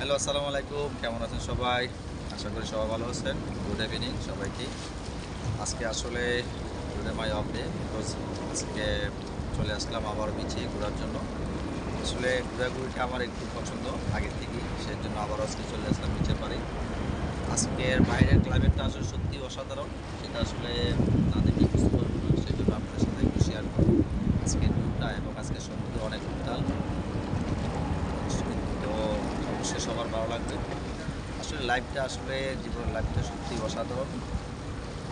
Hello, আসসালামু আলাইকুম। কেমন আছেন সবাই? আশা করি সবাই ভালো আছেন। গুড ইভিনিং সবাইকে। আজকে আসলে today my off day, because আজকে চলে আসলাম আবার বিচে ঘোরার জন্য। আসলে ঘোরাঘুরিটা আমার একটু পছন্দ আগের থেকেই, সেই জন্য আবার আজকে চলে আসলাম বিচের পাড়ে। আজকের বাইরের ক্লাইমেটটা আসলে সত্যি অসাধারণ, সেটা আসলে না দেখলে বুঝতে পারবো না, সেই জন্য আপনাদের সাথে একটু শেয়ার করবো আজকের ভিউটা। এবং আজকে সমুদ্র অনেক উত্তাল, তো অবশ্যই সবার ভালো লাগবে। আসলে লাইফটা, আসলে জীবনের লাইফটা সত্যি অসাধারণ।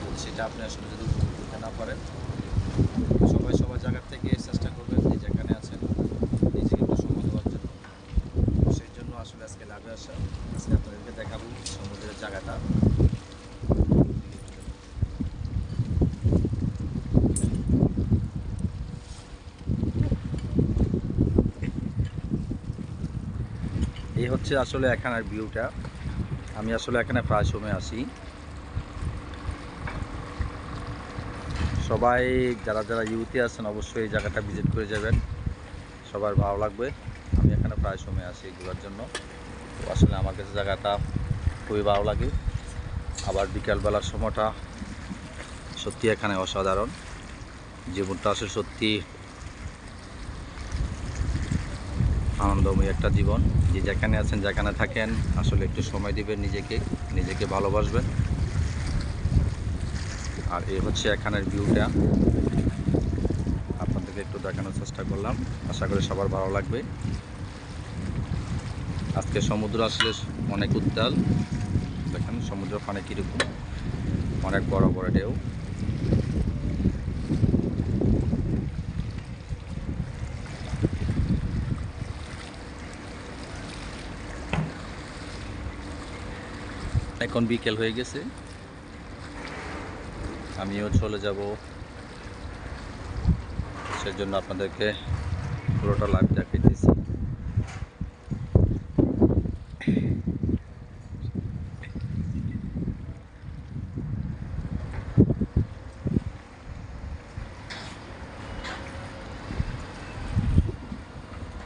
যদি সেটা আপনি আসলে যদি উপভোগ করতে না পারেন, সবাই সবার জায়গা থেকে চেষ্টা করবেন যে যেখানে আছেন নিজেকে একটু সময় দেওয়ার জন্য। সেই জন্য আসলে আজকে লাইভে আসা। আজকে আপনাদেরকে দেখাবো সমুদ্রের জায়গাটা। এই হচ্ছে আসলে এখানের ভিউটা। আমি আসলে এখানে প্রায় সময় আসি। সবাই যারা যারা ইউতে আছেন অবশ্যই এই জায়গাটা ভিজিট করে যাবেন, সবার ভালো লাগবে। আমি এখানে প্রায় সময় আসি ঘোরার জন্য। তো আসলে আমার কাছে জায়গাটা খুবই ভালো লাগে। আবার বিকালবেলার সময়টা সত্যি এখানে অসাধারণ। জীবনটা আসলে সত্যি আনন্দময় একটা জীবন। যে যেখানে আছেন, যেখানে থাকেন, আসলে একটু সময় দিবেন নিজেকে, নিজেকে ভালোবাসবেন। আর এই হচ্ছে এখানের ভিউটা, আপনাদেরকে একটু দেখানোর চেষ্টা করলাম। আশা করি সবার ভালো লাগবে। আজকে সমুদ্র আসলে অনেক উত্তাল। দেখেন সমুদ্র পানি কীরকম, অনেক বড় বড় ঢেউ। এখন বিকেল হয়ে গেছে, আমিও চলে যাব। সেজন্য আপনাদেরকে পুরোটা লাইভ দেখাইতেছি।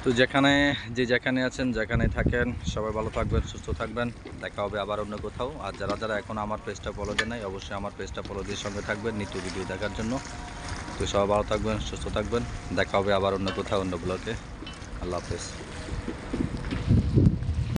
তো যেখানে আছেন, যেখানে থাকেন, সবাই ভালো থাকবেন, সুস্থ থাকবেন। দেখা হবে আবার অন্য কোথাও। আর যারা যারা এখন আমার পেজটা ফলো দেন নাই, অবশ্যই আমার পেজটা ফলো দিয়ে সঙ্গে থাকবেন নিত্য ভিডিও দেখার জন্য। তো সবাই ভালো থাকবেন, সুস্থ থাকবেন। দেখা হবে আবার অন্য কোথাও, অন্য ব্লগে। আল্লাহ হাফেজ।